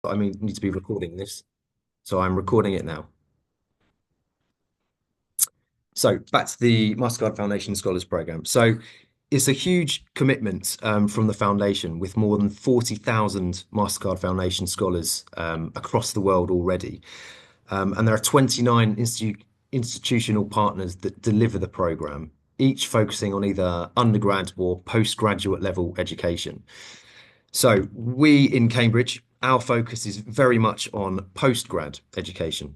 I mean, need to be recording this. So I'm recording it now. So back to the Mastercard Foundation Scholars Program. So it's a huge commitment from the foundation with more than 40,000 Mastercard Foundation scholars across the world already. And there are 29 institutional partners that deliver the program, each focusing on either undergrad or postgraduate level education. So we in Cambridge, our focus is very much on postgrad education.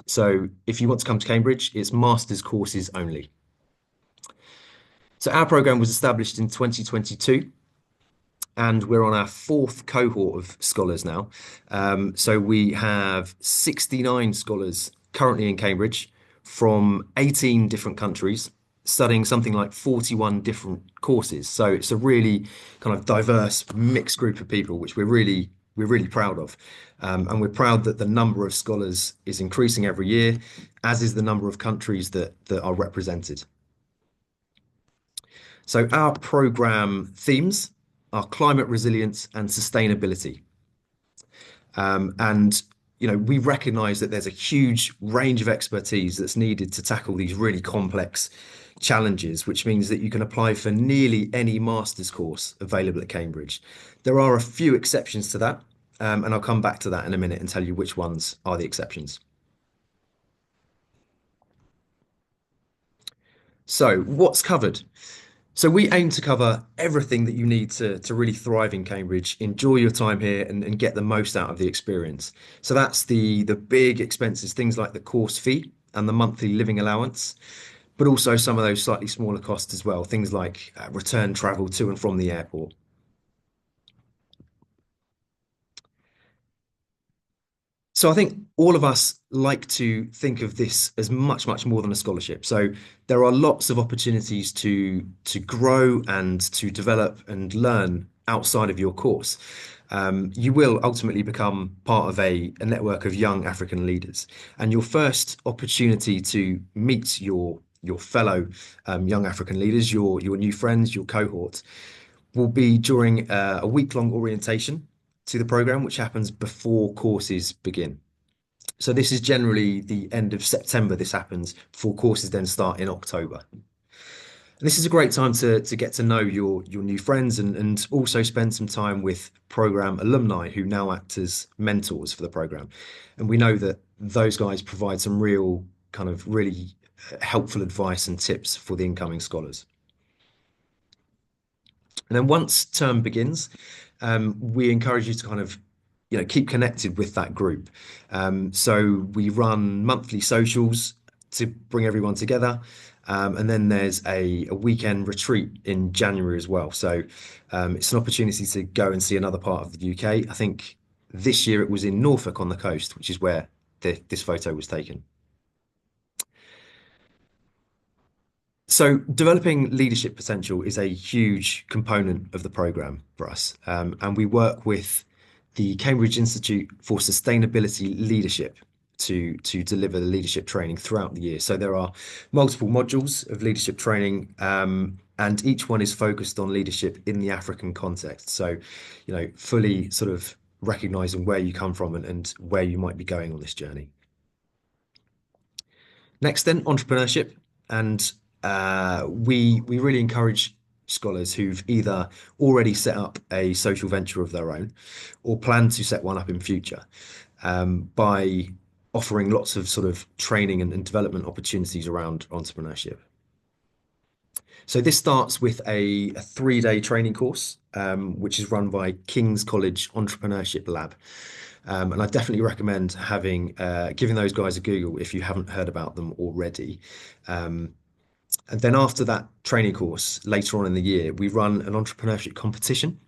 So if you want to come to Cambridge, it's master's courses only. So our program was established in 2022, and we're on our fourth cohort of scholars now. So we have 69 scholars currently in Cambridge from 18 different countries, studying something like 41 different courses. So it's a really kind of diverse, mixed group of people, which we're really proud of. And we're proud that the number of scholars is increasing every year, as is the number of countries that are represented. So our program themes are climate resilience and sustainability. And we recognize that there's a huge range of expertise that's needed to tackle these really complex challenges, which means that you can apply for nearly any master's course available at Cambridge. There are a few exceptions to that, and I'll come back to that in a minute and tell you which ones are the exceptions. So, what's covered? So we aim to cover everything that you need to really thrive in Cambridge, enjoy your time here and get the most out of the experience. So that's the big expenses, things like the course fee and the monthly living allowance, but also some of those slightly smaller costs as well, things like return travel to and from the airport. So I think all of us like to think of this as much, much more than a scholarship. So there are lots of opportunities to grow and to develop and learn outside of your course. You will ultimately become part of a network of young African leaders, and your first opportunity to meet your fellow young African leaders, your new friends, your cohort, will be during a week-long orientation to the program, which happens before courses begin. So this is generally the end of September. This happens before courses then start in October. And this is a great time to get to know your new friends and also spend some time with program alumni who now act as mentors for the program. And we know that those guys provide some real kind of really helpful advice and tips for the incoming scholars. And then once term begins, we encourage you to kind of, keep connected with that group. So we run monthly socials to bring everyone together. And then there's a weekend retreat in January as well. So it's an opportunity to go and see another part of the UK. I think this year it was in Norfolk on the coast, which is where this photo was taken. So developing leadership potential is a huge component of the program for us. And we work with the Cambridge Institute for Sustainability Leadership to deliver the leadership training throughout the year. So there are multiple modules of leadership training, and each one is focused on leadership in the African context. So, fully sort of recognizing where you come from and where you might be going on this journey. Next, then, entrepreneurship. And we really encourage scholars who've either already set up a social venture of their own or plan to set one up in future by offering lots of sort of training and development opportunities around entrepreneurship. So this starts with a 3-day training course, which is run by King's College Entrepreneurship Lab. And I definitely recommend giving those guys a Google if you haven't heard about them already. And then after that training course, later on in the year, we run an entrepreneurship competition.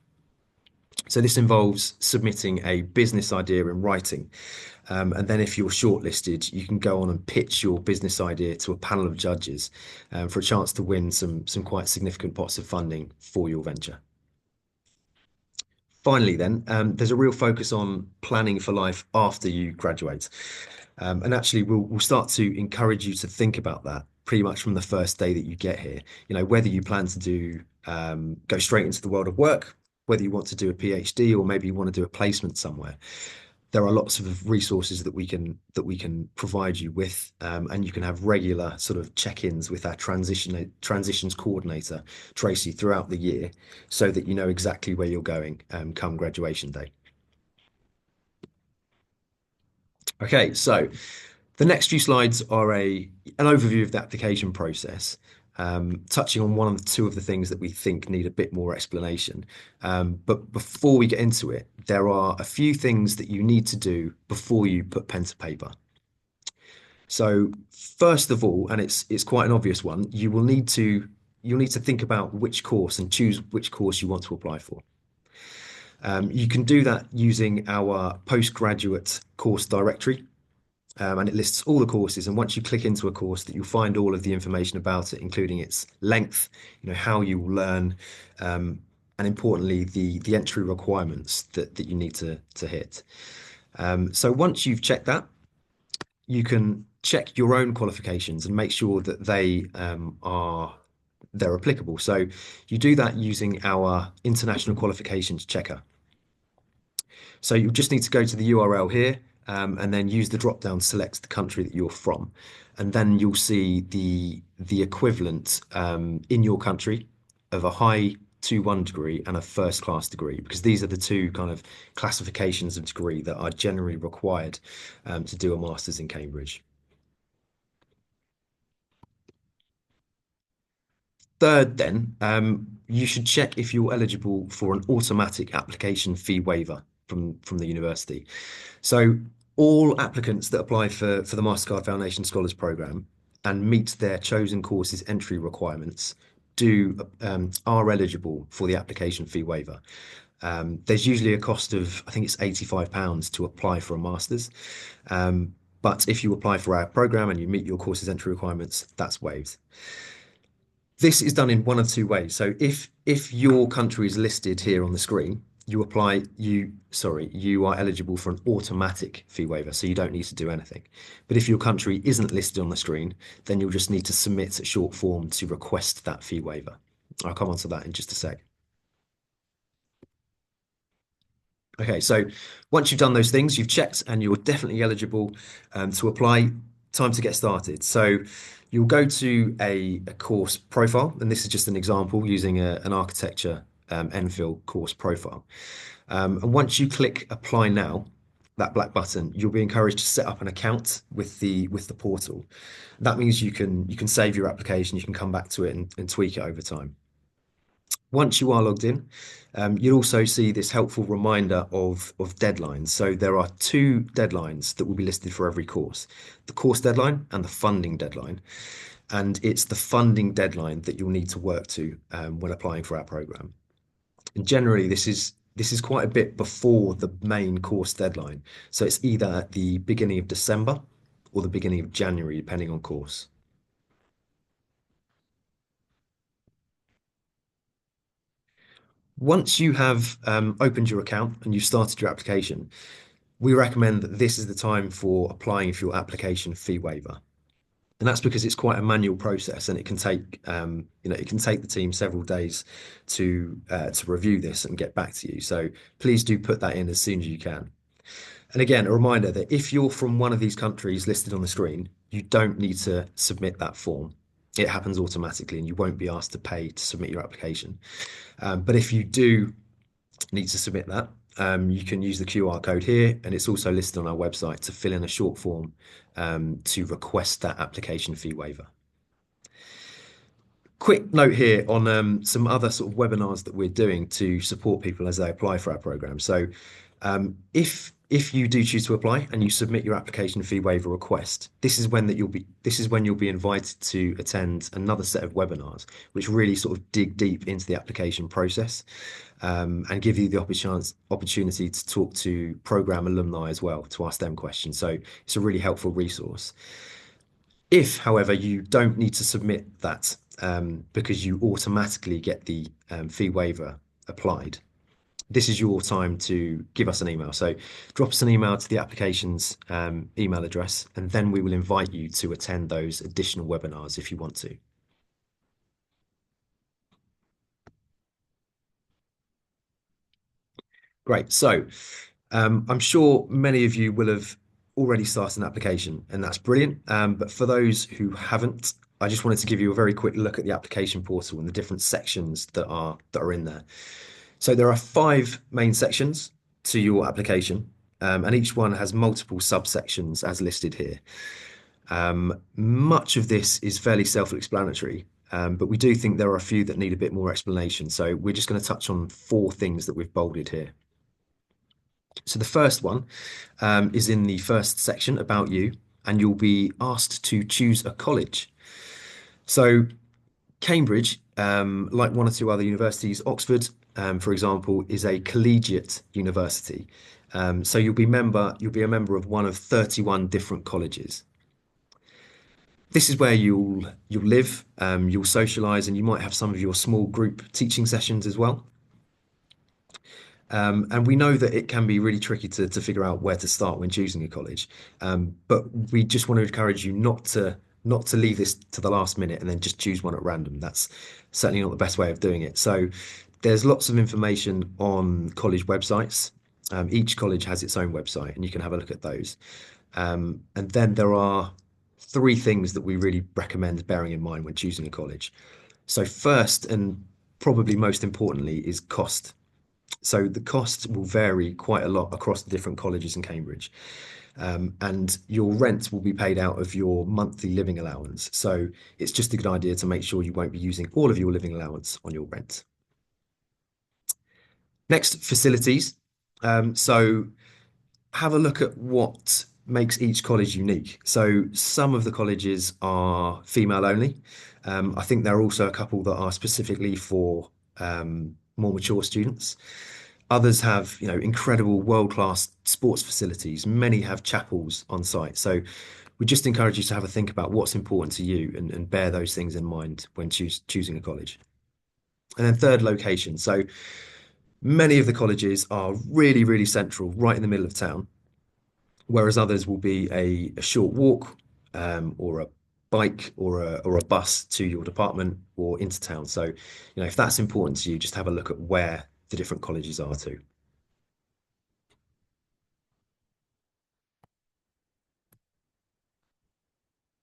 So this involves submitting a business idea in writing. And then if you're shortlisted, you can go on and pitch your business idea to a panel of judges for a chance to win some quite significant pots of funding for your venture. Finally, then, there's a real focus on planning for life after you graduate. And actually, we'll start to encourage you to think about that pretty much from the first day that you get here. Whether you plan to go straight into the world of work, whether you want to do a PhD or maybe you want to do a placement somewhere, there are lots of resources that we can provide you with, and you can have regular sort of check-ins with our transitions coordinator, Tracy, throughout the year, so that you know exactly where you're going come graduation day. Okay, so the next few slides are an overview of the application process, touching on one or two of the things that we think need a bit more explanation. But before we get into it, there are a few things that you need to do before you put pen to paper. So first of all, and it's quite an obvious one, you'll need to think about which course and choose which course you want to apply for. You can do that using our postgraduate course directory. And it lists all the courses. And once you click into a course, that you'll find all of the information about it, including its length, how you will learn, and importantly, the entry requirements that you need to hit. So once you've checked that, you can check your own qualifications and make sure that they're applicable. So you do that using our international qualifications checker. So you just need to go to the URL here, and then use the drop down, select the country that you're from, and then you'll see the equivalent in your country of a high 2-1 degree and a first class degree, because these are the two kind of classifications of degree that are generally required to do a master's in Cambridge. Third, then, you should check if you're eligible for an automatic application fee waiver from the university. So all applicants that apply for the Mastercard Foundation Scholars Program and meet their chosen course's entry requirements are eligible for the application fee waiver. There's usually a cost of, I think it's £85 to apply for a master's. But if you apply for our program and you meet your course's entry requirements, that's waived. This is done in one of two ways. So if your country is listed here on the screen, you are eligible for an automatic fee waiver, so you don't need to do anything. But if your country isn't listed on the screen, then you'll just need to submit a short form to request that fee waiver. I'll come on to that in just a sec. Okay, so once you've done those things, you've checked and you're definitely eligible to apply, time to get started. So you'll go to a course profile, and this is just an example using an architecture MPhil course profile. And once you click apply now, that black button, you'll be encouraged to set up an account with the portal. That means you can save your application, you can come back to it and tweak it over time. Once you are logged in, you'll also see this helpful reminder of deadlines. So there are two deadlines that will be listed for every course, the course deadline and the funding deadline. And it's the funding deadline that you'll need to work to when applying for our program. And generally, this is quite a bit before the main course deadline. So it's either at the beginning of December or the beginning of January, depending on course. Once you have opened your account and you've started your application, we recommend that this is the time for applying for your application fee waiver. And that's because it's quite a manual process, and it can take the team several days to review this and get back to you. So please do put that in as soon as you can. And again, a reminder that if you're from one of these countries listed on the screen, you don't need to submit that form. It happens automatically, and you won't be asked to pay to submit your application. But if you do need to submit that, you can use the QR code here, and it's also listed on our website to fill in a short form to request that application fee waiver. Quick note here on some other sort of webinars that we're doing to support people as they apply for our program. So if you do choose to apply and you submit your application fee waiver request, this is when you'll be invited to attend another set of webinars, which really sort of dig deep into the application process and give you the opportunity to talk to program alumni as well, to ask them questions. So it's a really helpful resource. If, however, you don't need to submit that because you automatically get the fee waiver applied, this is your time to give us an email. So drop us an email to the application's email address, and then we will invite you to attend those additional webinars if you want to. Great. So, I'm sure many of you will have already started an application, and that's brilliant. But for those who haven't, I just wanted to give you a very quick look at the application portal and the different sections that are in there. So there are five main sections to your application, and each one has multiple subsections as listed here. Much of this is fairly self-explanatory, but we do think there are a few that need a bit more explanation. So we're just going to touch on four things that we've bolded here. So the first one is in the first section about you, and you'll be asked to choose a college. So Cambridge, like one or two other universities, Oxford, for example, is a collegiate university. So you'll be a member of one of 31 different colleges. This is where you'll live, you'll socialize, and you might have some of your small group teaching sessions as well. And we know that it can be really tricky to figure out where to start when choosing a college. But we just want to encourage you not to leave this to the last minute and then just choose one at random. That's certainly not the best way of doing it. So there's lots of information on college websites. Each college has its own website, and you can have a look at those. And then there are three things that we really recommend bearing in mind when choosing a college. So first, and probably most importantly, is cost. So the costs will vary quite a lot across the different colleges in Cambridge. And your rent will be paid out of your monthly living allowance. So it's just a good idea to make sure you won't be using all of your living allowance on your rent. Next, facilities. So have a look at what makes each college unique. So some of the colleges are female only. I think there are also a couple that are specifically for more mature students. Others have, incredible world-class sports facilities. Many have chapels on site. So we just encourage you to have a think about what's important to you and bear those things in mind when choosing a college. And then third, location. So many of the colleges are really, really central, right in the middle of town, whereas others will be a short walk, or a bike or a bus to your department or into town. So, if that's important to you, just have a look at where the different colleges are too.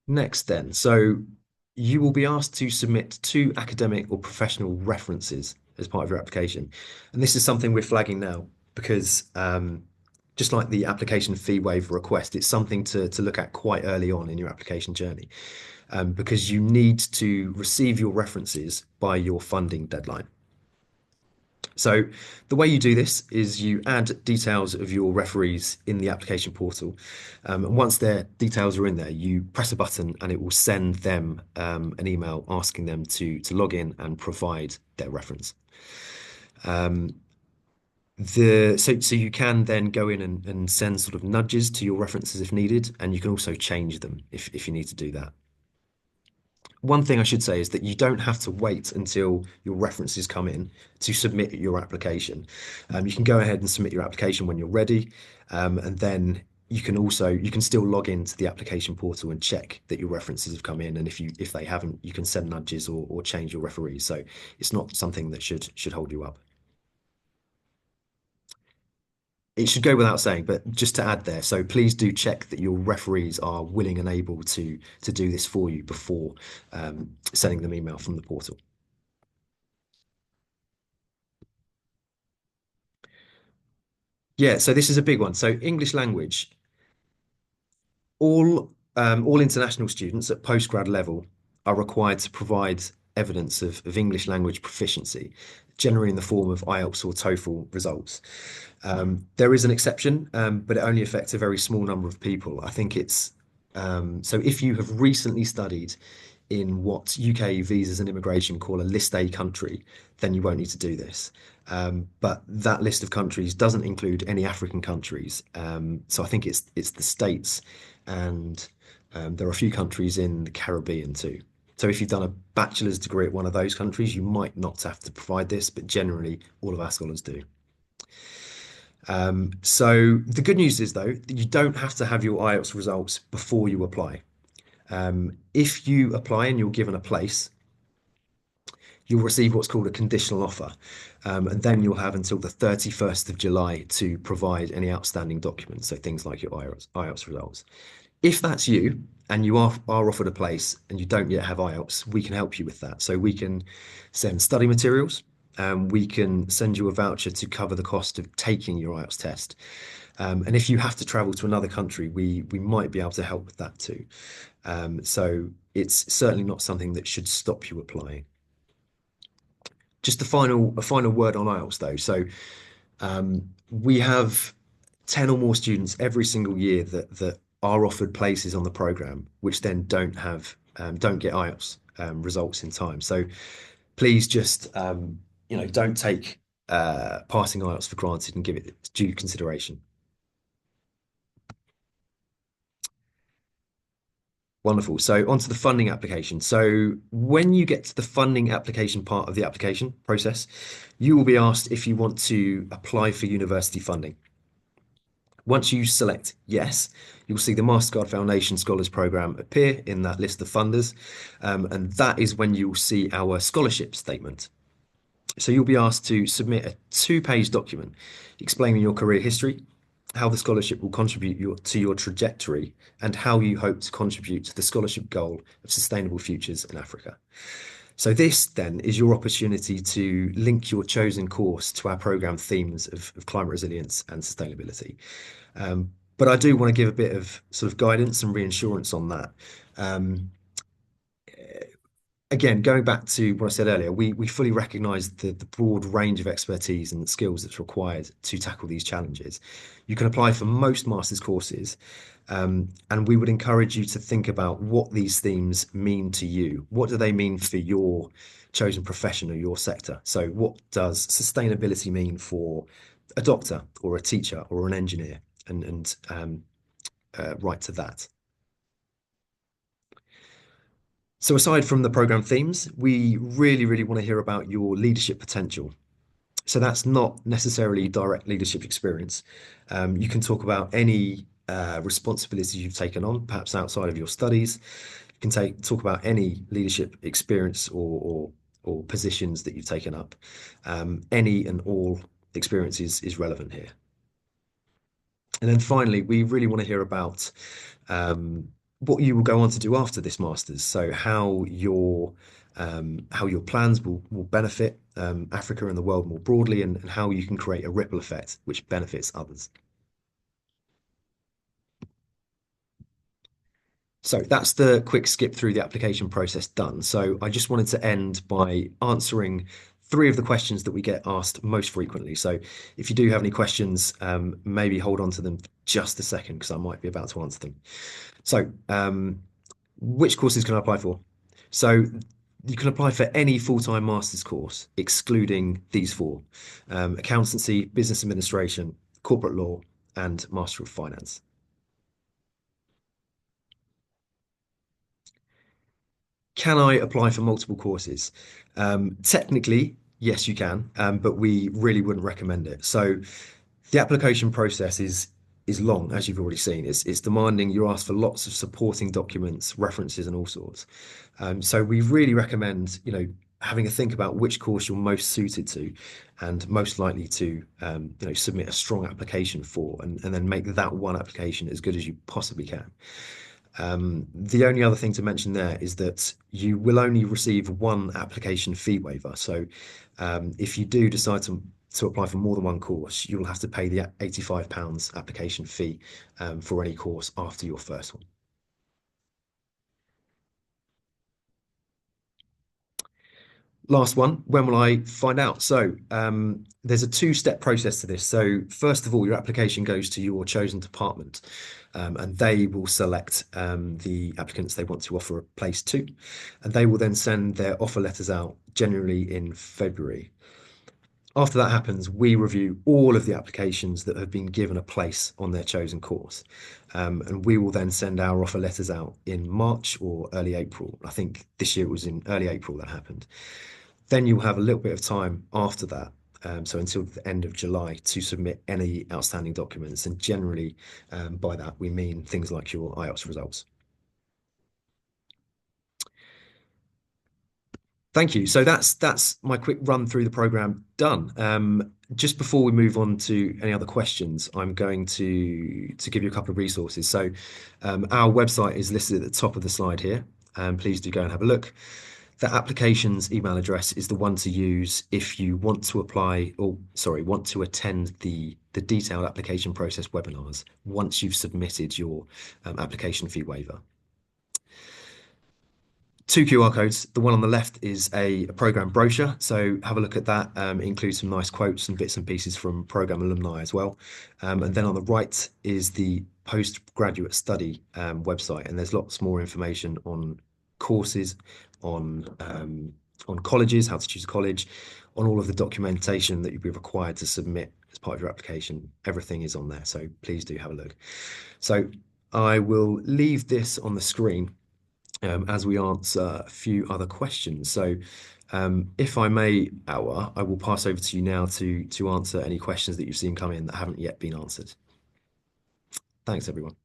Next, then, so you will be asked to submit two academic or professional references as part of your application. And this is something we're flagging now because just like the application fee waiver request, it's something to look at quite early on in your application journey, because you need to receive your references by your funding deadline. So the way you do this is you add details of your referees in the application portal. And once their details are in there, you press a button and it will send them an email asking them to log in and provide their reference. So you can then go in and send sort of nudges to your references if needed, and you can also change them if you need to do that. One thing I should say is that you don't have to wait until your references come in to submit your application. You can go ahead and submit your application when you're ready, and then you can still log into the application portal and check that your references have come in. And if they haven't, you can send nudges or change your referees. So it's not something that should hold you up. It should go without saying, but just to add there, so please do check that your referees are willing and able to do this for you before sending them email from the portal. Yeah, so this is a big one. So English language, all international students at postgrad level are required to provide evidence of English language proficiency, generally in the form of IELTS or TOEFL results. There is an exception, but it only affects a very small number of people. I think it's so if you have recently studied in what UK visas and immigration call a list A country, then you won't need to do this. But that list of countries doesn't include any African countries. So I think it's the States, and there are a few countries in the Caribbean too. So if you've done a bachelor's degree at one of those countries, you might not have to provide this, but generally all of our scholars do. So the good news is though, that you don't have to have your IELTS results before you apply. If you apply and you're given a place, you'll receive what's called a conditional offer. And then you'll have until the 31st of July to provide any outstanding documents, so things like your IELTS results. If that's you and you are offered a place and you don't yet have IELTS, we can help you with that. So we can send study materials. We can send you a voucher to cover the cost of taking your IELTS test. And if you have to travel to another country, we might be able to help with that too. So it's certainly not something that should stop you applying. Just a final word on IELTS though. So we have 10 or more students every single year that are offered places on the program, which then don't get IELTS results in time. So please just don't take passing IELTS for granted and give it due consideration. Wonderful. So onto the funding application. So when you get to the funding application part of the application process, you will be asked if you want to apply for university funding. Once you select yes, you'll see the Mastercard Foundation Scholars Program appear in that list of funders. And that is when you'll see our scholarship statement. So you'll be asked to submit a two-page document explaining your career history, how the scholarship will contribute to your trajectory, and how you hope to contribute to the scholarship goal of sustainable futures in Africa. So this then is your opportunity to link your chosen course to our program themes of climate resilience and sustainability. But I do want to give a bit of sort of guidance and reassurance on that. Again, going back to what I said earlier, we fully recognise the broad range of expertise and skills that's required to tackle these challenges. You can apply for most master's courses, and we would encourage you to think about what these themes mean to you. What do they mean for your chosen profession or your sector? So what does sustainability mean for a doctor or a teacher or an engineer? And right to that. So aside from the program themes, we really want to hear about your leadership potential. So that's not necessarily direct leadership experience. You can talk about any responsibilities you've taken on, perhaps outside of your studies. You can talk about any leadership experience or positions that you've taken up. Any and all experience is relevant here. And then finally, we really want to hear about what you will go on to do after this master's. So how your plans will benefit Africa and the world more broadly, and how you can create a ripple effect which benefits others. So that's the quick skip through the application process done. So I just wanted to end by answering three of the questions that we get asked most frequently. So if you do have any questions, maybe hold on to them just a second because I might be about to answer them. So which courses can I apply for? So you can apply for any full-time master's course, excluding these four: accountancy, business administration, corporate law, and Master of Finance. Can I apply for multiple courses? Technically, yes, you can, but we really wouldn't recommend it. So the application process is long, as you've already seen. It's demanding. You're asked for lots of supporting documents, references, and all sorts. So we really recommend, having a think about which course you're most suited to and most likely to, submit a strong application for, and then make that one application as good as you possibly can. The only other thing to mention there is that you will only receive one application fee waiver. So if you do decide to apply for more than one course, you'll have to pay the £85 application fee for any course after your first one. Last one, when will I find out? So there's a two-step process to this. So first of all, your application goes to your chosen department, and they will select the applicants they want to offer a place to, and they will then send their offer letters out generally in February. After that happens, we review all of the applications that have been given a place on their chosen course. And we will then send our offer letters out in March or early April. I think this year it was in early April that happened. Then you'll have a little bit of time after that, so until the end of July, to submit any outstanding documents. And generally, by that, we mean things like your IELTS results. Thank you. So that's my quick run through the program done. Just before we move on to any other questions, I'm going to give you a couple of resources. So our website is listed at the top of the slide here. Please do go and have a look. The application's email address is the one to use if you want to apply, or sorry, want to attend the detailed application process webinars once you've submitted your application fee waiver. Two QR codes. The one on the left is a program brochure, so have a look at that. It includes some nice quotes and bits and pieces from program alumni as well. And then on the right is the postgraduate study website, and there's lots more information on courses, on colleges, how to choose a college, on all of the documentation that you'll be required to submit as part of your application. Everything is on there, so please do have a look. So I will leave this on the screen as we answer a few other questions. So if I may, Awa, I will pass over to you now to answer any questions that you've seen come in that haven't yet been answered. Thanks, everyone.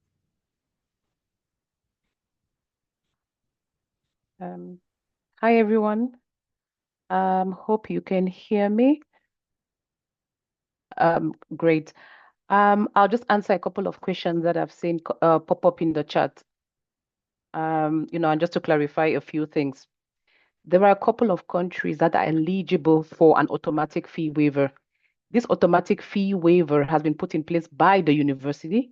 Hi, everyone. Hope you can hear me. Great. I'll just answer a couple of questions that I've seen pop up in the chat. And just to clarify a few things. There are a couple of countries that are eligible for an automatic fee waiver. This automatic fee waiver has been put in place by the university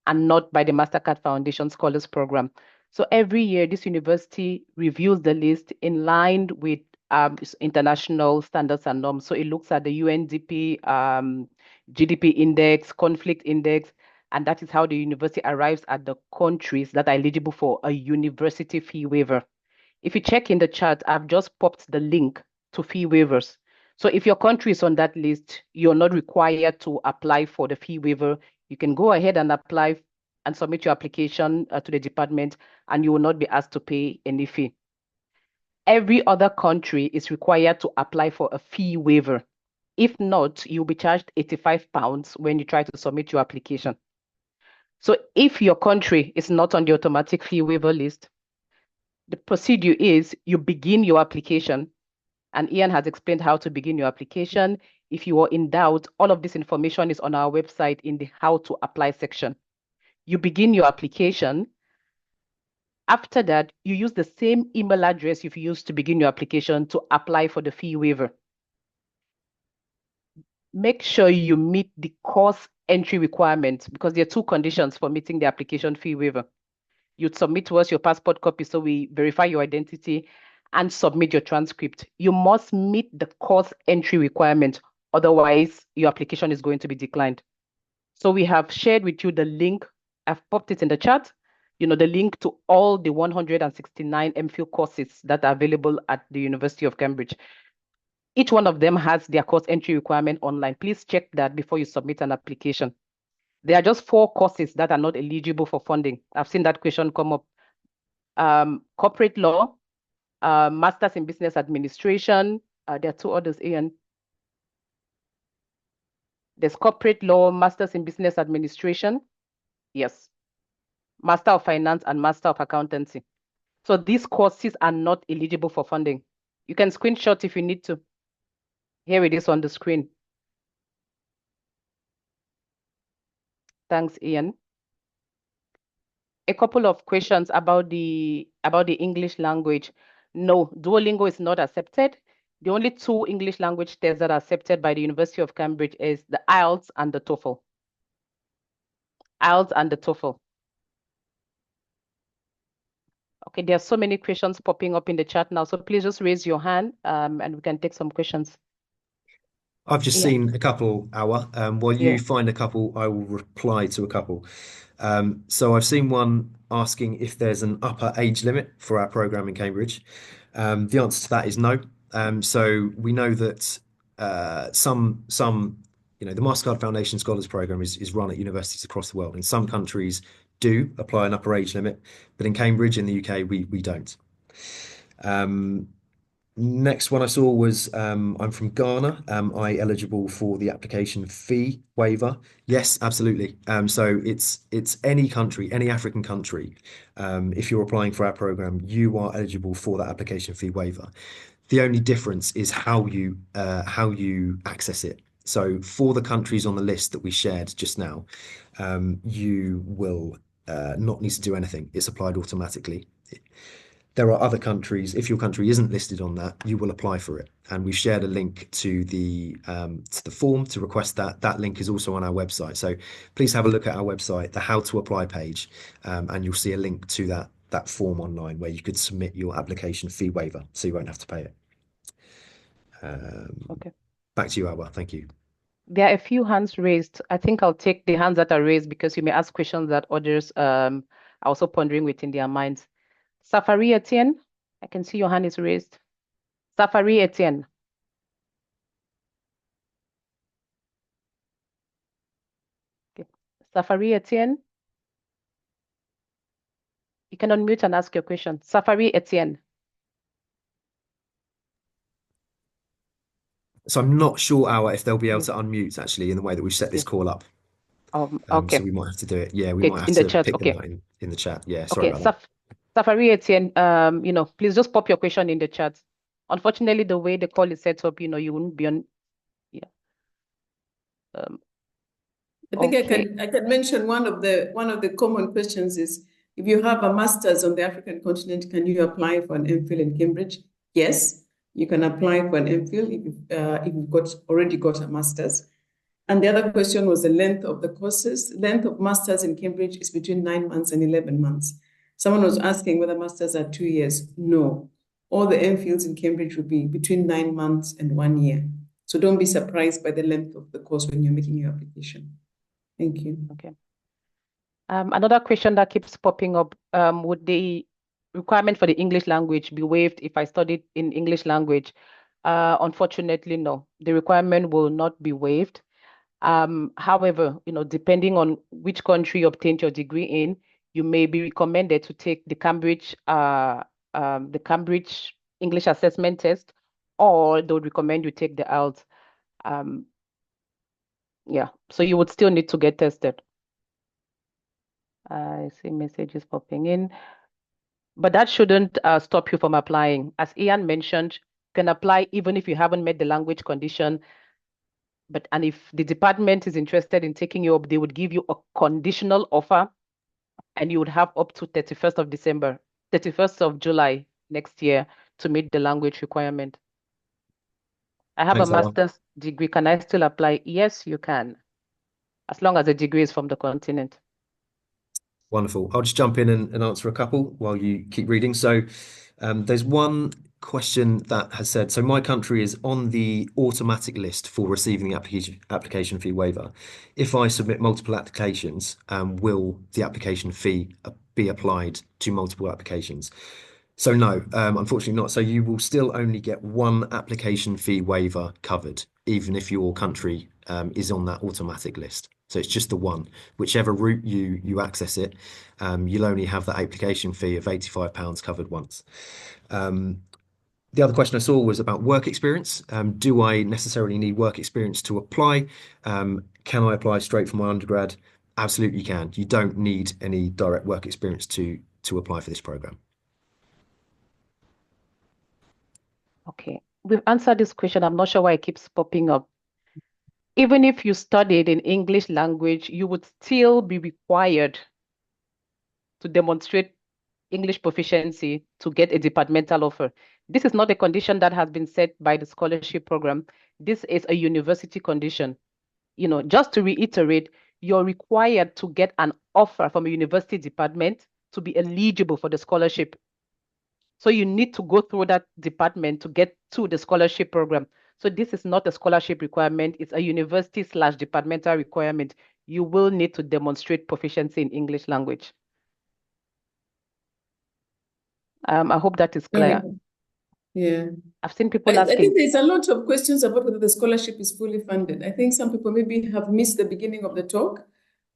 and not by the Mastercard Foundation Scholars Program. So every year, this university reviews the list in line with international standards and norms. So it looks at the UNDP GDP index, conflict index, and that is how the university arrives at the countries that are eligible for a university fee waiver. If you check in the chat, I've just popped the link to fee waivers. So if your country is on that list, you're not required to apply for the fee waiver. You can go ahead and apply and submit your application to the department, and you will not be asked to pay any fee. Every other country is required to apply for a fee waiver. If not, you'll be charged £85 when you try to submit your application. So if your country is not on the automatic fee waiver list, the procedure is you begin your application, and Ian has explained how to begin your application. If you are in doubt, all of this information is on our website in the how to apply section. You begin your application. After that, you use the same email address you've used to begin your application to apply for the fee waiver. Make sure you meet the course entry requirements because there are two conditions for meeting the application fee waiver. You'd submit to us your passport copy so we verify your identity and submit your transcript. You must meet the course entry requirement, otherwise your application is going to be declined. So we have shared with you the link. I've popped it in the chat, the link to all the 169 MPhil courses that are available at the University of Cambridge. Each one of them has their course entry requirement online. Please check that before you submit an application. There are just 4 courses that are not eligible for funding. I've seen that question come up. Corporate law, Masters in Business Administration. There are 2 others, Ian. There's corporate law, Masters in Business Administration. Yes. Master of Finance and Master of Accountancy. So these courses are not eligible for funding. You can screenshot if you need to. Here it is on the screen. Thanks, Ian. A couple of questions about the English language. No, Duolingo is not accepted. The only 2 English language tests that are accepted by the University of Cambridge is the IELTS and the TOEFL. IELTS and the TOEFL. Okay, there are so many questions popping up in the chat now, so please just raise your hand and we can take some questions. I've just seen a couple, Awa. While you find a couple, I will reply to a couple. So I've seen one asking if there's an upper age limit for our program in Cambridge. The answer to that is no. So we know that the Mastercard Foundation Scholars Program is run at universities across the world. And some countries do apply an upper age limit, but in Cambridge, in the UK, we don't. Next one I saw was I'm from Ghana. Am I eligible for the application fee waiver? Yes, absolutely. So it's any country, any African country. If you're applying for our program, you are eligible for that application fee waiver. The only difference is how you access it. So for the countries on the list that we shared just now, you will not need to do anything. It's applied automatically. There are other countries, if your country isn't listed on that, you will apply for it. And we've shared a link to the form to request that. That link is also on our website. So please have a look at our website, the how to apply page, and you'll see a link to that form online where you could submit your application fee waiver, so you won't have to pay it. Okay. Back to you, Alba. Thank you. There are a few hands raised. I think I'll take the hands that are raised because you may ask questions that others are also pondering within their minds. Safari Etienne, I can see your hand is raised. Safari Etienne. Okay. Safari Etienne. You can unmute and ask your question. Safari Etienne. So I'm not sure, Awa, if they'll be able to unmute actually in the way that we've set this Okay. call up. Okay. So we might have to do it. Yeah, we Okay, might have in the to chat. pick them Okay. out in the chat. Yeah, sorry Okay. about that. Safari Etienne, please just pop your question in the chat. Unfortunately, the way the call is set up, you wouldn't be on. Yeah. I think Okay. I can mention one of the common questions is, if you have a master's on the African continent, can you apply for an MPhil in Cambridge? Yes, you can apply for an MPhil if you've already got a master's. And the other question was the length of the courses. Length of masters in Cambridge is between 9 months and 11 months. Someone was asking whether masters are 2 years. No, all the MPhils in Cambridge would be between 9 months and 1 year. So don't be surprised by the length of the course when you're making your application. Thank you. Okay. Another question that keeps popping up, would the requirement for the English language be waived if I studied in English language? Unfortunately, no. The requirement will not be waived. However, depending on which country you obtained your degree in, you may be recommended to take the Cambridge English assessment test, or they would recommend you take the IELTS. Yeah, so you would still need to get tested. I see messages popping in, but that shouldn't stop you from applying. As Ian mentioned, you can apply even if you haven't met the language condition. And if the department is interested in taking you up, they would give you a conditional offer, and you would have up to 31st of December, 31st of July next year to meet the language requirement. I have Thanks, a master's degree. Can I still apply? Yes, you can, as long as the degree is from the continent. Wonderful. I'll just jump in and answer a couple while you keep reading. So there's one question that has said, so my country is on the automatic list for receiving the application fee waiver. If I submit multiple applications, will the application fee be applied to multiple applications? So no, unfortunately not. So you will still only get one application fee waiver covered, even if your country is on that automatic list. So it's just the one. Whichever route you access it, you'll only have that application fee of £85 covered once. The other question I saw was about work experience. Do I necessarily need work experience to apply? Can I apply straight from my undergrad? Absolutely can. You don't need any direct work experience to apply for this program. Okay, we've answered this question. I'm not sure why it keeps popping up. Even if you studied in English language, you would still be required to demonstrate English proficiency to get a departmental offer. This is not a condition that has been set by the scholarship program. This is a university condition. Just to reiterate, you're required to get an offer from a university department to be eligible for the scholarship. So you need to go through that department to get to the scholarship program. So this is not a scholarship requirement. It's a university/departmental requirement. You will need to demonstrate proficiency in English language. I hope that is clear. Okay. Yeah. I've seen people I asking. think there's a lot of questions about whether the scholarship is fully funded. I think some people maybe have missed the beginning of the talk.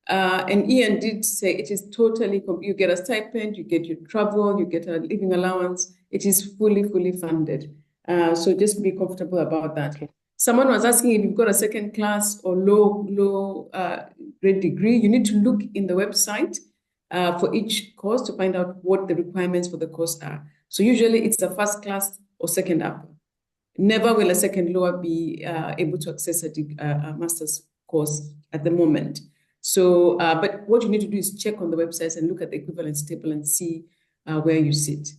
And Ian did say it is totally, you get a stipend, you get your travel, you get a living allowance. It is fully funded. So just be comfortable about that. Okay. Someone was asking if you've got a second class or low grade degree. You need to look in the website for each course to find out what the requirements for the course are. So usually it's a first class or second upper. Never will a second lower be able to access a master's course at the moment. So, but what you need to do is check on the websites and look at the equivalence table and see where you sit.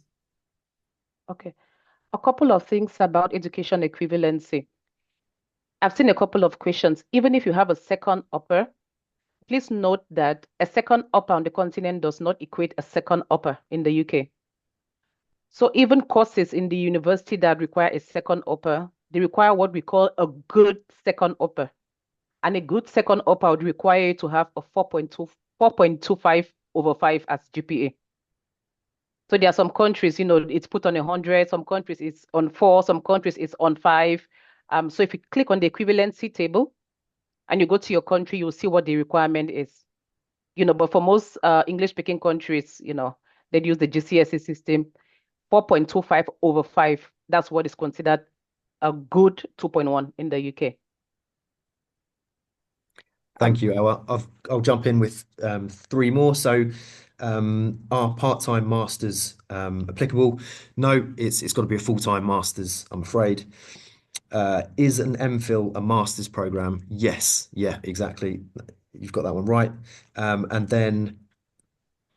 Okay. A couple of things about education equivalency. I've seen a couple of questions. Even if you have a second upper, please note that a second upper on the continent does not equate a second upper in the UK. So even courses in the university that require a second upper, they require what we call a good second upper. And a good second upper would require you to have a 4.25 over 5 as GPA. So there are some countries, it's put on 100, some countries it's on 4, some countries it's on 5. So if you click on the equivalency table and you go to your country, you'll see what the requirement is. But for most English-speaking countries, they use the GCSE system. 4.25 over 5, that's what is considered a good 2.1 in the UK. Thank you, Awa. I'll jump in with 3 more. So, are part-time masters applicable? No, it's got to be a full-time masters, I'm afraid. Is an MPhil a master's program? Yes, yeah, exactly. You've got that one right. And then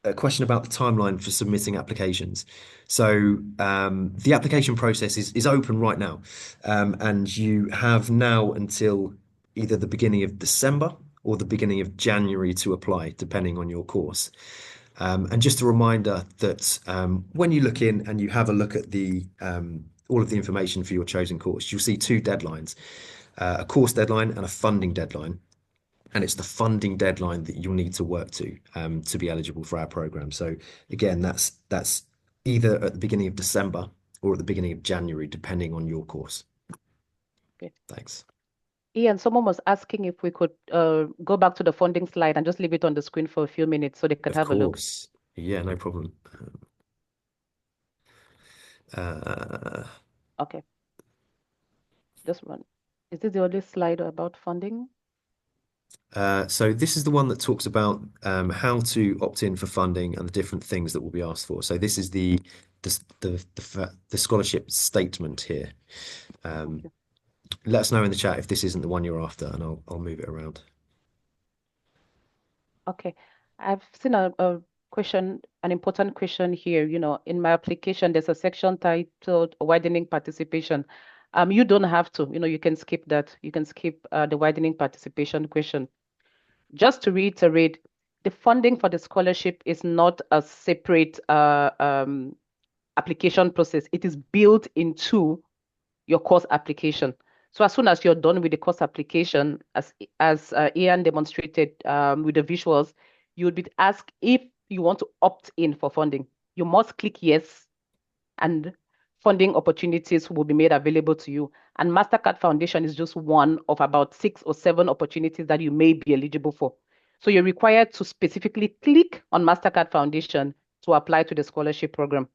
a question about the timeline for submitting applications. So the application process is open right now, and you have now until either the beginning of December or the beginning of January to apply, depending on your course. And just a reminder that when you look in and you have a look at the all of the information for your chosen course, you'll see 2 deadlines, a course deadline and a funding deadline. And it's the funding deadline that you'll need to work to be eligible for our program. So again, that's either at the beginning of December or at the beginning of January, depending on your course. Okay. Thanks. Ian, someone was asking if we could go back to the funding slide and just leave it on the screen for a few minutes so they could have a look. Of course. Yeah, no problem. Okay. This one. Is this the only slide about funding? So this is the one that talks about how to opt in for funding and the different things that will be asked for. So this is the scholarship statement here. Let us know in the chat if this isn't the one you're after, and I'll move it around. Okay, I've seen a question, an important question here. In my application, there's a section titled widening participation. You don't have to, you can skip that. You can skip the widening participation question. Just to reiterate, the funding for the scholarship is not a separate application process. It is built into your course application. So as soon as you're done with the course application, as Ian demonstrated with the visuals, you would be asked if you want to opt in for funding. You must click yes, and funding opportunities will be made available to you. And Mastercard Foundation is just one of about 6 or 7 opportunities that you may be eligible for. So you're required to specifically click on Mastercard Foundation to apply to the scholarship program.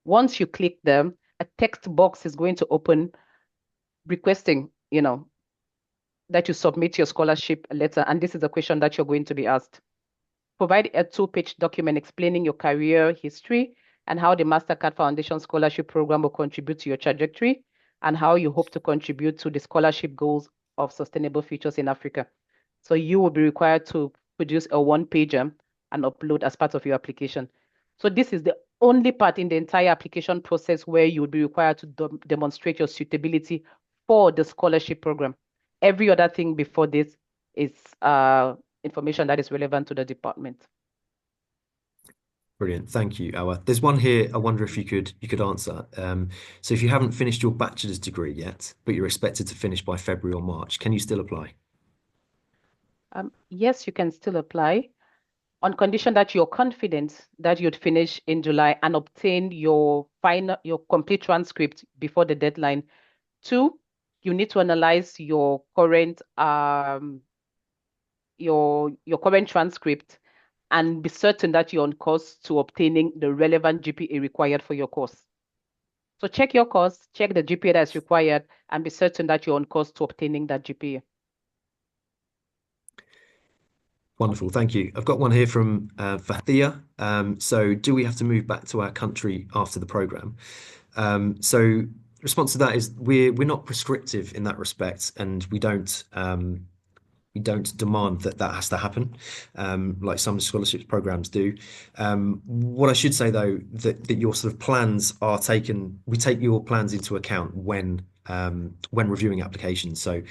Once you click them, a text box is going to open requesting, that you submit your scholarship letter. And this is a question that you're going to be asked. Provide a 2-page document explaining your career history and how the Mastercard Foundation Scholarship Program will contribute to your trajectory and how you hope to contribute to the scholarship goals of sustainable futures in Africa. So you will be required to produce a 1-pager and upload as part of your application. So this is the only part in the entire application process where you would be required to demonstrate your suitability for the scholarship program. Every other thing before this is information that is relevant to the department. Brilliant, thank you, Awa. There's one here I wonder if you could answer. So if you haven't finished your bachelor's degree yet, but you're expected to finish by February or March, can you still apply? Yes, you can still apply on condition that you're confident that you'd finish in July and obtain your complete transcript before the deadline. 2, you need to analyze your current your current transcript and be certain that you're on course to obtaining the relevant GPA required for your course. So check your course, check the GPA that's required, and be certain that you're on course to obtaining that GPA. Wonderful, thank you. I've got one here from Fathia. So do we have to move back to our country after the program? So response to that is we're not prescriptive in that respect, and we don't demand that that has to happen, like some scholarships programs do. What I should say though, that your sort of plans are taken, we take your plans into account when reviewing applications. So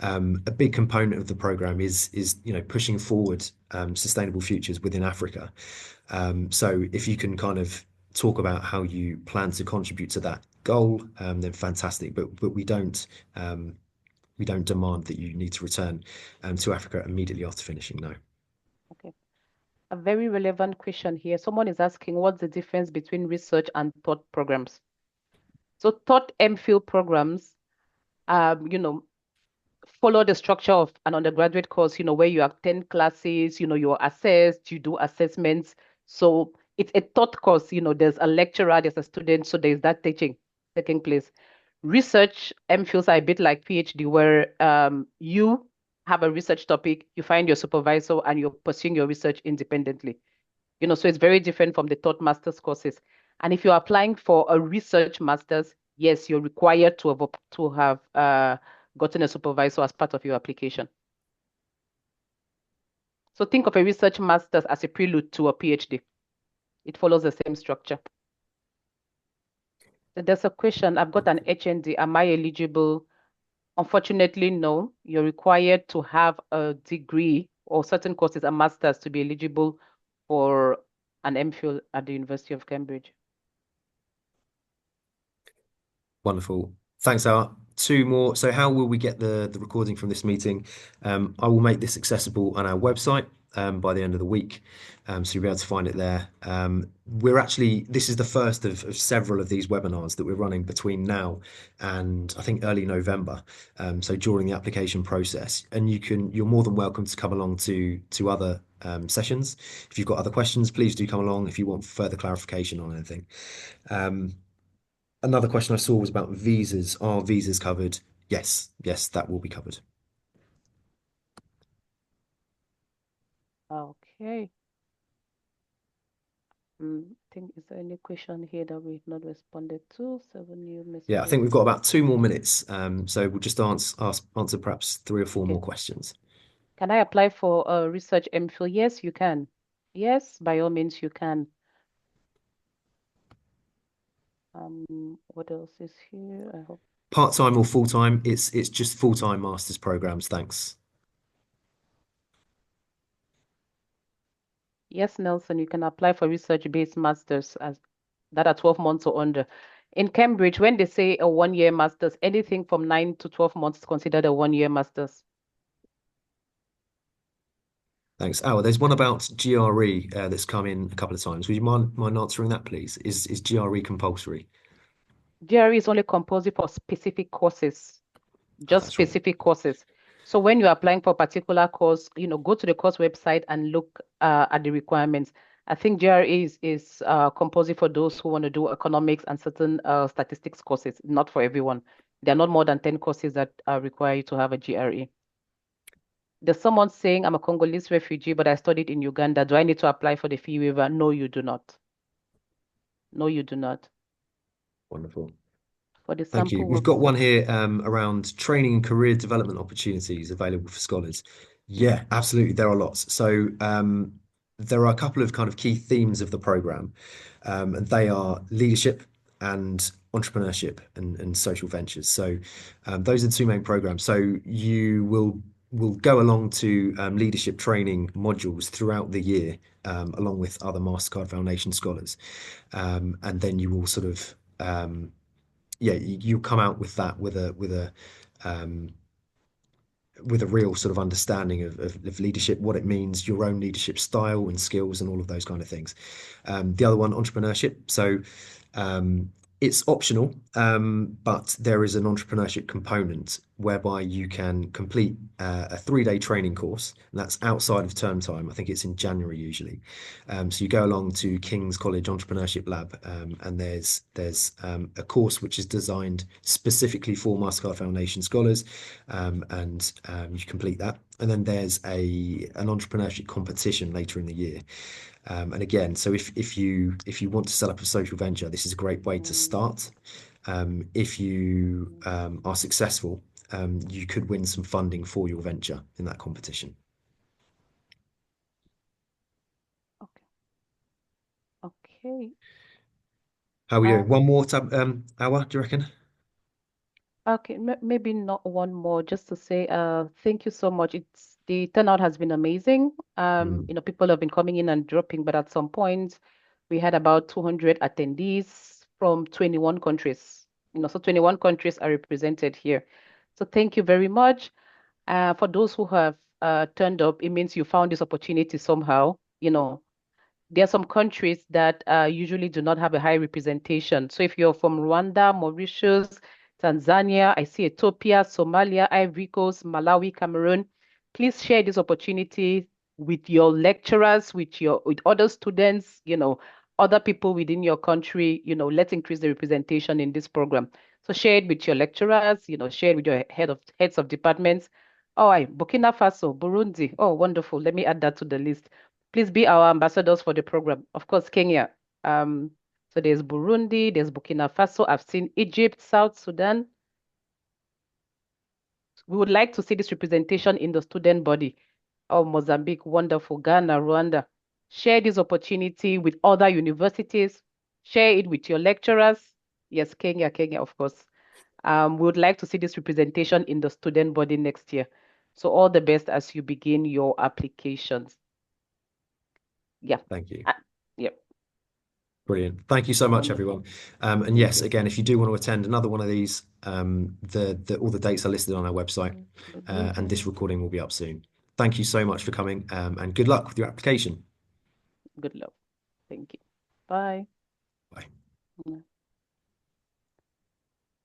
a big component of the program is pushing forward sustainable futures within Africa. So if you can kind of talk about how you plan to contribute to that goal, then fantastic. But we don't demand that you need to return to Africa immediately after finishing. No. Okay. A very relevant question here. Someone is asking, what's the difference between research and thought programs? So thought MPhil programs, follow the structure of an undergraduate course, where you have 10 classes, you're assessed, you do assessments. So it's a thought course, there's a lecturer, there's a student, so there's that teaching taking place. Research MPhils are a bit like PhD, where you have a research topic, you find your supervisor, and you're pursuing your research independently. So it's very different from the thought master's courses. And if you're applying for a research master's, yes, you're required to have gotten a supervisor as part of your application. So think of a research master's as a prelude to a PhD. It follows the same structure. There's a question. I've got an HND. Am I eligible? Unfortunately, no. You're required to have a degree or certain courses, a master's, to be eligible for an MPhil at the University of Cambridge. Wonderful. Thanks, Art. Two more. So how will we get the recording from this meeting? I will make this accessible on our website by the end of the week. So you'll be able to find it there. This is the first of several of these webinars that we're running between now and I think early November. So during the application process, and you're more than welcome to come along to other sessions. If you've got other questions, please do come along if you want further clarification on anything. Another question I saw was about visas. Are visas covered? Yes, that will be covered. Okay. I think, is there any question here that we've not responded to? 7 new messages. Yeah, I think we've got about 2 more minutes. So we'll just answer perhaps 3 or 4 more questions. Can I apply for a research MPhil? Yes, you can. Yes, by all means, you can. What else is here? I hope. Part-time or full-time? It's just full-time master's programs. Thanks. Yes, Nelson, you can apply for research-based masters that are 12 months or under. In Cambridge, when they say a 1-year master's, anything from 9 to 12 months is considered a 1-year master's. Thanks. Oh, there's one about GRE that's come in a couple of times. Would you mind answering that, please? Is GRE compulsory? GRE is only compulsory for specific courses, just specific courses. So when you're applying for a particular course, go to the course website and look at the requirements. I think GRE is compulsory for those who want to do economics and certain statistics courses, not for everyone. There are not more than 10 courses that require you to have a GRE. There's someone saying, I'm a Congolese refugee, but I studied in Uganda. Do I need to apply for the fee waiver? No, you do not. No, you do not. Wonderful. For the Thank you. sample We've got one here around training and career development opportunities available for scholars. Yeah, absolutely. There are lots. So there are a couple of kind of key themes of the program, and they are leadership and entrepreneurship and social ventures. So those are the 2 main programs. So you will go along to leadership training modules throughout the year, along with other Mastercard Foundation scholars, and then you will sort of you come out with that with a real sort of understanding of leadership, what it means, your own leadership style and skills, and all of those kind of things. The other one, entrepreneurship. So it's optional, but there is an entrepreneurship component whereby you can complete a 3-day training course, and that's outside of term time. I think it's in January usually. So you go along to King's College Entrepreneurship Lab, and there's a course which is designed specifically for Mastercard Foundation scholars, and you complete that. And then there's an entrepreneurship competition later in the year. And again, so if you want to set up a social venture, this is a great way to start. if you are successful, you could win some funding for your venture in that competition. Okay. Okay. How are we doing? One more hour, do you reckon? Okay, maybe not one more, just to say thank you so much. The turnout has been amazing. People have been coming in and dropping, but at some point we had about 200 attendees from 21 countries. So 21 countries are represented here. So thank you very much. For those who have turned up, it means you found this opportunity somehow. There are some countries that usually do not have a high representation. So if you're from Rwanda, Mauritius, Tanzania, I see Ethiopia, Somalia, Ivory Coast, Malawi, Cameroon, please share this opportunity with your lecturers, with other students, other people within your country. Let's increase the representation in this program. So share it with your lecturers, share it with your heads of departments. Oh, Burkina Faso, Burundi. Oh, wonderful. Let me add that to the list. Please be our ambassadors for the program. Of course, Kenya. So there's Burundi, there's Burkina Faso. I've seen Egypt, South Sudan. We would like to see this representation in the student body. Oh, Mozambique, wonderful. Ghana, Rwanda. Share this opportunity with other universities. Share it with your lecturers. Yes, Kenya, of course. We would like to see this representation in the student body next year. So all the best as you begin your applications. Yeah. Thank you. Yeah. Brilliant. Thank you so much, Wonderful. everyone. And yes, again, if you do want to attend another one of these, all the dates are listed on our website, and this recording will be up soon. Thank you so much for coming, and good luck with your application. Good luck. Thank you. Bye. Bye. Yeah.